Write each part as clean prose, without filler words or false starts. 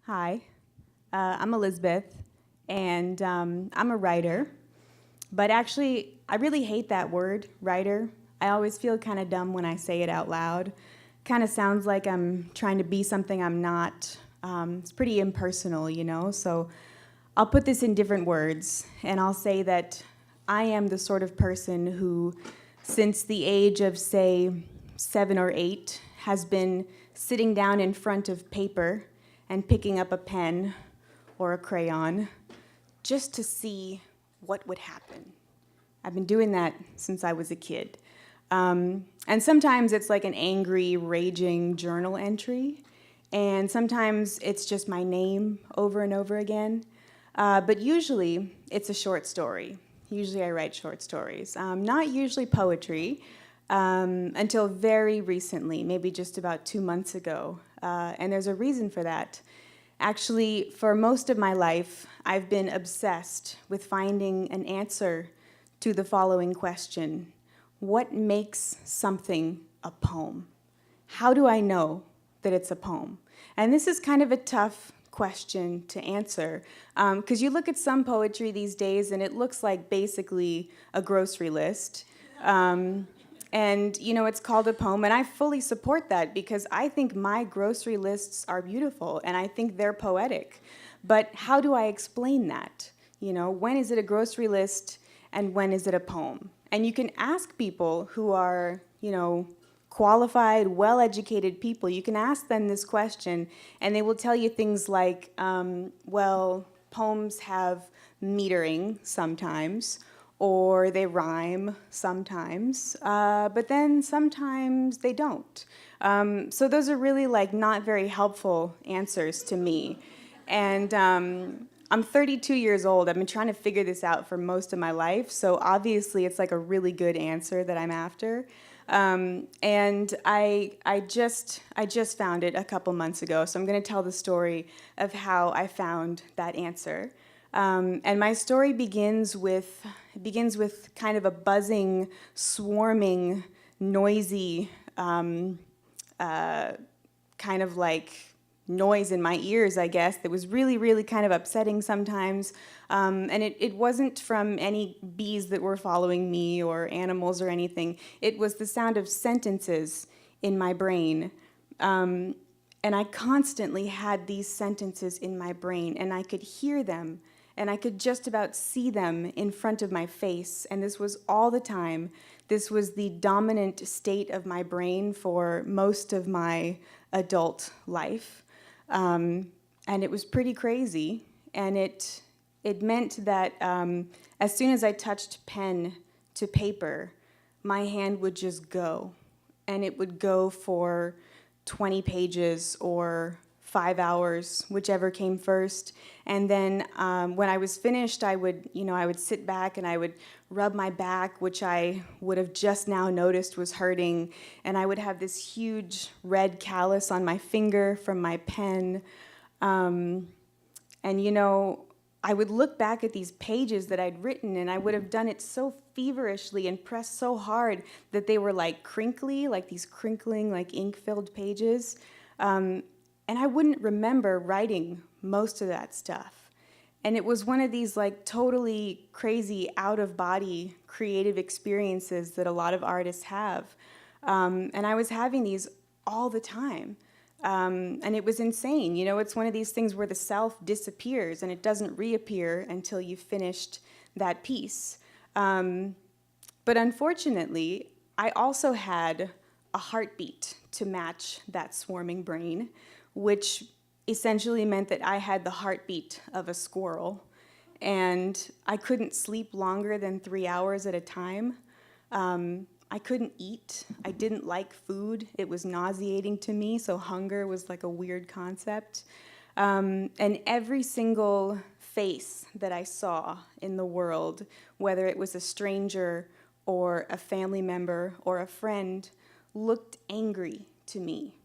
Hi, I'm Elizabeth, and I'm a writer. But actually, I really hate that word, writer. I always feel kind of dumb when I say it out loud. Kind of sounds like I'm trying to be something I'm not. It's pretty impersonal, you know? So I'll put this in different words, and I'll say that I am the sort of person who, since the age of, say, 7 or 8, has been sitting down in front of paper and picking up a pen or a crayon just to see what would happen. I've been doing that since I was a kid. And sometimes it's like an angry, raging journal entry, and sometimes it's just my name over and over again. But usually it's a short story. Usually I write short stories, not usually poetry, until very recently, maybe just about 2 months ago. And there's a reason for that. Actually, for most of my life, I've been obsessed with finding an answer to the following question: what makes something a poem? How do I know that it's a poem? And this is kind of a tough question to answer, because you look at some poetry these days and it looks like basically a grocery list. And, you know, it's called a poem, and I fully support that because I think my grocery lists are beautiful and I think they're poetic. But how do I explain that? You know, when is it a grocery list and when is it a poem? And you can ask people who are, you know, qualified, well-educated people, you can ask them this question and they will tell you things like, well, poems have metering sometimes, or they rhyme sometimes, but then sometimes they don't. So those are really like not very helpful answers to me. And I'm 32 years old. I've been trying to figure this out for most of my life, so obviously it's like a really good answer that I'm after. And I just found it a couple months ago, so I'm going to tell the story of how I found that answer. And my story begins with kind of a buzzing, swarming, noisy, kind of like noise in my ears, I guess, that was really, really kind of upsetting sometimes. And it wasn't from any bees that were following me or animals or anything. It was the sound of sentences in my brain. And I constantly had these sentences in my brain, and I could hear them, and I could just about see them in front of my face. And this was all the time. This was the dominant state of my brain for most of my adult life. And it was pretty crazy. And it meant that as soon as I touched pen to paper, my hand would just go. And it would go for 20 pages or 5 hours, whichever came first. And then when I was finished, I would sit back and I would rub my back, which I would have just now noticed was hurting. And I would have this huge red callus on my finger from my pen. And, you know, I would look back at these pages that I'd written, and I would have done it so feverishly and pressed so hard that they were like crinkly, like these crinkling, like ink-filled pages. And I wouldn't remember writing most of that stuff. And it was one of these like totally crazy out-of-body creative experiences that a lot of artists have. And I was having these all the time. And it was insane. You know, it's one of these things where the self disappears and it doesn't reappear until you've finished that piece. But unfortunately, I also had a heartbeat to match that swarming brain, which essentially meant that I had the heartbeat of a squirrel, and I couldn't sleep longer than 3 hours at a time. I couldn't eat. I didn't like food. It was nauseating to me, so hunger was like a weird concept. And every single face that I saw in the world, whether it was a stranger or a family member or a friend, looked angry to me.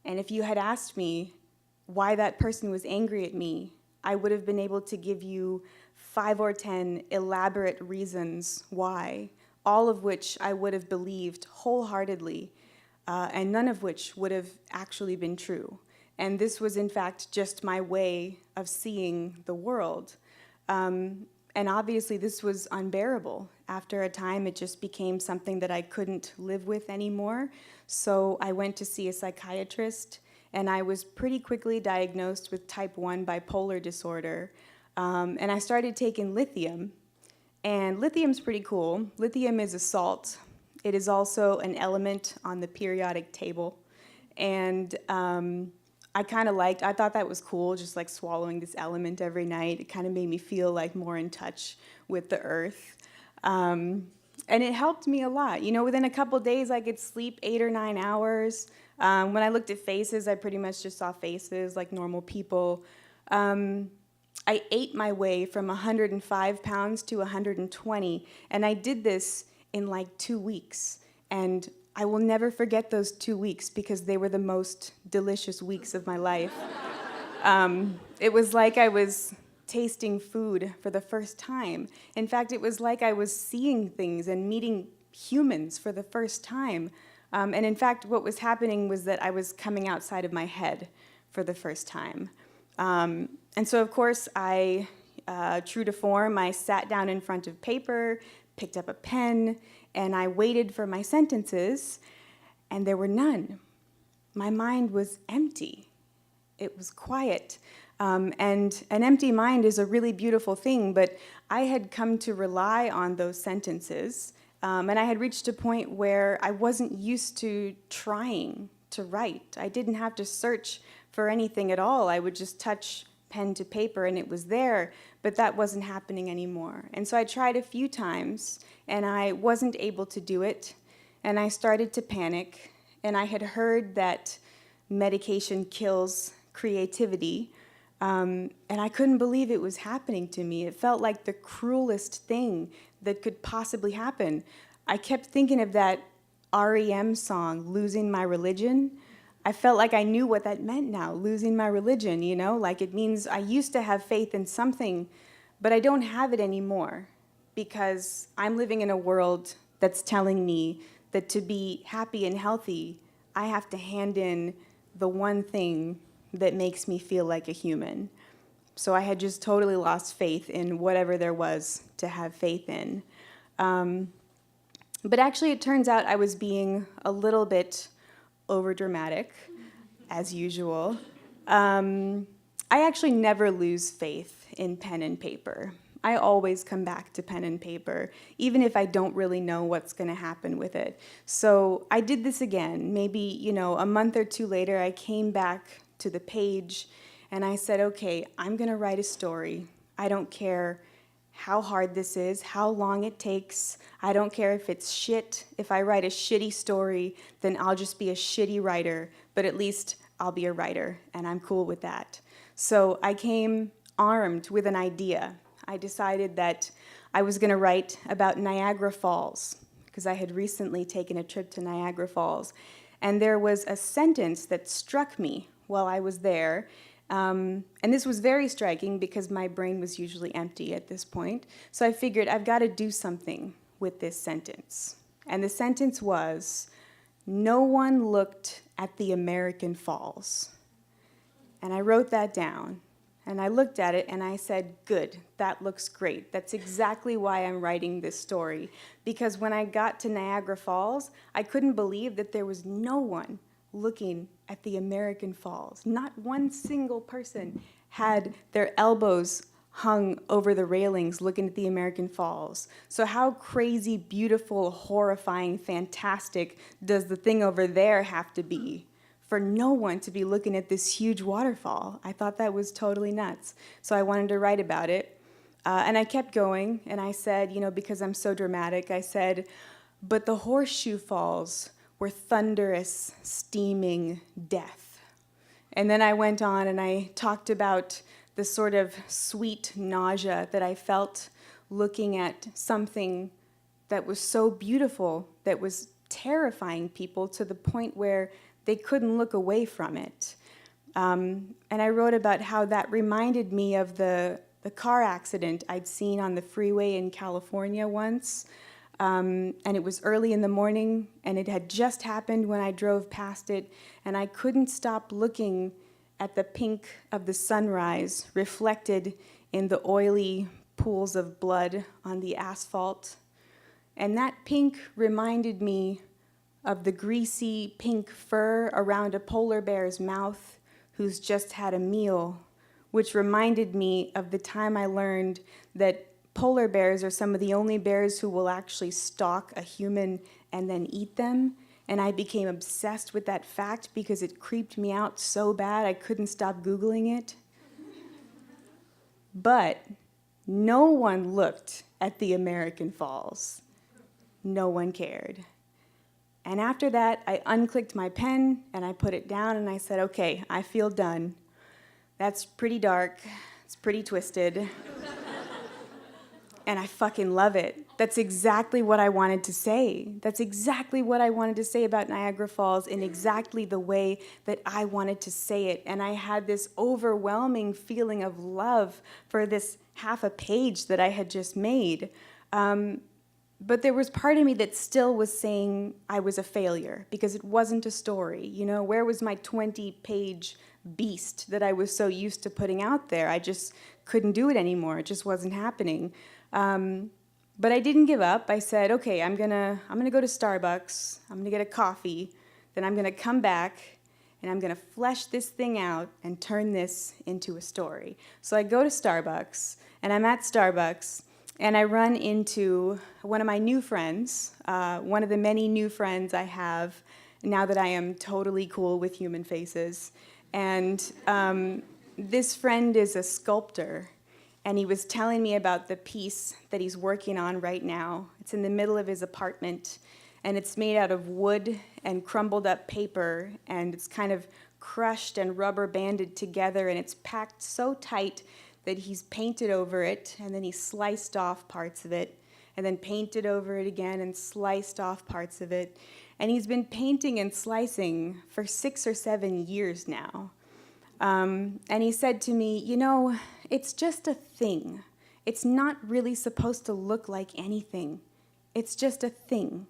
And if you had asked me why that person was angry at me, I would have been able to give you 5 or 10 elaborate reasons why, all of which I would have believed wholeheartedly, and none of which would have actually been true. And this was, in fact, just my way of seeing the world. And obviously, this was unbearable. After a time, it just became something that I couldn't live with anymore. So I went to see a psychiatrist, and I was pretty quickly diagnosed with type 1 bipolar disorder. And I started taking lithium. And lithium's pretty cool. Lithium is a salt. It is also an element on the periodic table. And I thought that was cool, just like swallowing this element every night. It kind of made me feel like more in touch with the earth. And it helped me a lot. You know, within a couple days, I could sleep 8 or 9 hours. When I looked at faces, I pretty much just saw faces like normal people. I ate my way from 105 pounds to 120, and I did this in like 2 weeks. And I will never forget those 2 weeks because they were the most delicious weeks of my life. It was like I was tasting food for the first time. In fact, it was like I was seeing things and meeting humans for the first time. And in fact, what was happening was that I was coming outside of my head for the first time. And so, of course, true to form, I sat down in front of paper, picked up a pen, and I waited for my sentences, and there were none. My mind was empty. It was quiet. And an empty mind is a really beautiful thing, but I had come to rely on those sentences, and I had reached a point where I wasn't used to trying to write. I didn't have to search for anything at all. I would just touch pen to paper and it was there, but that wasn't happening anymore. And so I tried a few times and I wasn't able to do it, and I started to panic, and I had heard that medication kills creativity, and I couldn't believe it was happening to me. It felt like the cruelest thing that could possibly happen. I kept thinking of that REM song, Losing My Religion. I felt like I knew what that meant now, losing my religion, you know? Like it means I used to have faith in something, but I don't have it anymore because I'm living in a world that's telling me that to be happy and healthy, I have to hand in the one thing that makes me feel like a human. So I had just totally lost faith in whatever there was to have faith in. But actually, it turns out I was being a little bit overdramatic, as usual. I actually never lose faith in pen and paper. I always come back to pen and paper, even if I don't really know what's going to happen with it. So I did this again. Maybe, a month or two later, I came back to the page, and I said, okay, I'm going to write a story. I don't care how hard this is, how long it takes. I don't care if it's shit. If I write a shitty story, then I'll just be a shitty writer, but at least I'll be a writer, and I'm cool with that. So I came armed with an idea. I decided that I was going to write about Niagara Falls, because I had recently taken a trip to Niagara Falls, and there was a sentence that struck me while I was there. And this was very striking because my brain was usually empty at this point. So I figured I've got to do something with this sentence. And the sentence was, "No one looked at the American Falls." And I wrote that down. And I looked at it and I said, good, that looks great. That's exactly why I'm writing this story. Because when I got to Niagara Falls, I couldn't believe that there was no one looking at the American Falls. Not one single person had their elbows hung over the railings looking at the American Falls. So how crazy, beautiful, horrifying, fantastic does the thing over there have to be for no one to be looking at this huge waterfall? I thought that was totally nuts. So I wanted to write about it. And I kept going, and I said, because I'm so dramatic, I said, but the Horseshoe Falls were thunderous, steaming death. And then I went on and I talked about the sort of sweet nausea that I felt looking at something that was so beautiful, that was terrifying people to the point where they couldn't look away from it. And I wrote about how that reminded me of the car accident I'd seen on the freeway in California once. And it was early in the morning, and it had just happened when I drove past it, and I couldn't stop looking at the pink of the sunrise reflected in the oily pools of blood on the asphalt. And that pink reminded me of the greasy pink fur around a polar bear's mouth who's just had a meal, which reminded me of the time I learned that polar bears are some of the only bears who will actually stalk a human and then eat them. And I became obsessed with that fact because it creeped me out so bad I couldn't stop Googling it. But no one looked at the American Falls. No one cared. And after that, I unclicked my pen and I put it down and I said, okay, I feel done. That's pretty dark. It's pretty twisted. And I fucking love it. That's exactly what I wanted to say. That's exactly what I wanted to say about Niagara Falls in exactly the way that I wanted to say it. And I had this overwhelming feeling of love for this half a page that I had just made. But there was part of me that still was saying I was a failure because it wasn't a story. You know, where was my 20-page beast that I was so used to putting out there? I just couldn't do it anymore. It just wasn't happening. But I didn't give up. I said, okay, I'm gonna go to Starbucks. I'm gonna get a coffee. Then I'm gonna come back and I'm gonna flesh this thing out and turn this into a story. So I go to Starbucks and I'm at Starbucks and I run into one of my new friends, one of the many new friends I have now that I am totally cool with human faces. And this friend is a sculptor. And he was telling me about the piece that he's working on right now. It's in the middle of his apartment, and it's made out of wood and crumbled up paper, and it's kind of crushed and rubber banded together, and it's packed so tight that he's painted over it, and then he sliced off parts of it, and then painted over it again and sliced off parts of it. And he's been painting and slicing for 6 or 7 years now. And he said to me, you know, it's just a thing. It's not really supposed to look like anything. It's just a thing.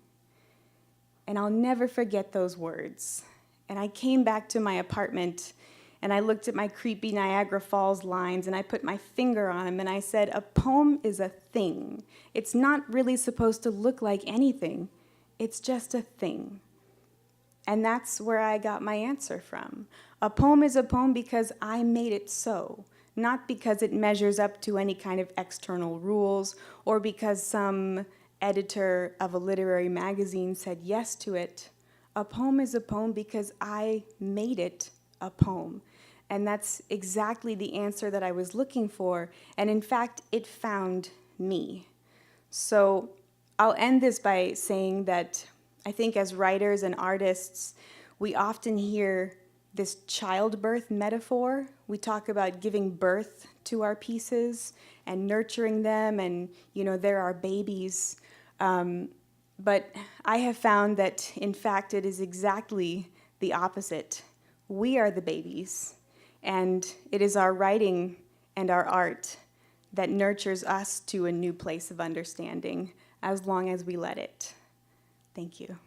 And I'll never forget those words. And I came back to my apartment and I looked at my creepy Niagara Falls lines and I put my finger on them and I said, a poem is a thing. It's not really supposed to look like anything. It's just a thing. And that's where I got my answer from. A poem is a poem because I made it so, not because it measures up to any kind of external rules or because some editor of a literary magazine said yes to it. A poem is a poem because I made it a poem. And that's exactly the answer that I was looking for. And in fact, it found me. So I'll end this by saying that I think as writers and artists, we often hear this childbirth metaphor. We talk about giving birth to our pieces and nurturing them, and they're our babies. But I have found that, in fact, it is exactly the opposite. We are the babies, and it is our writing and our art that nurtures us to a new place of understanding, as long as we let it. Thank you.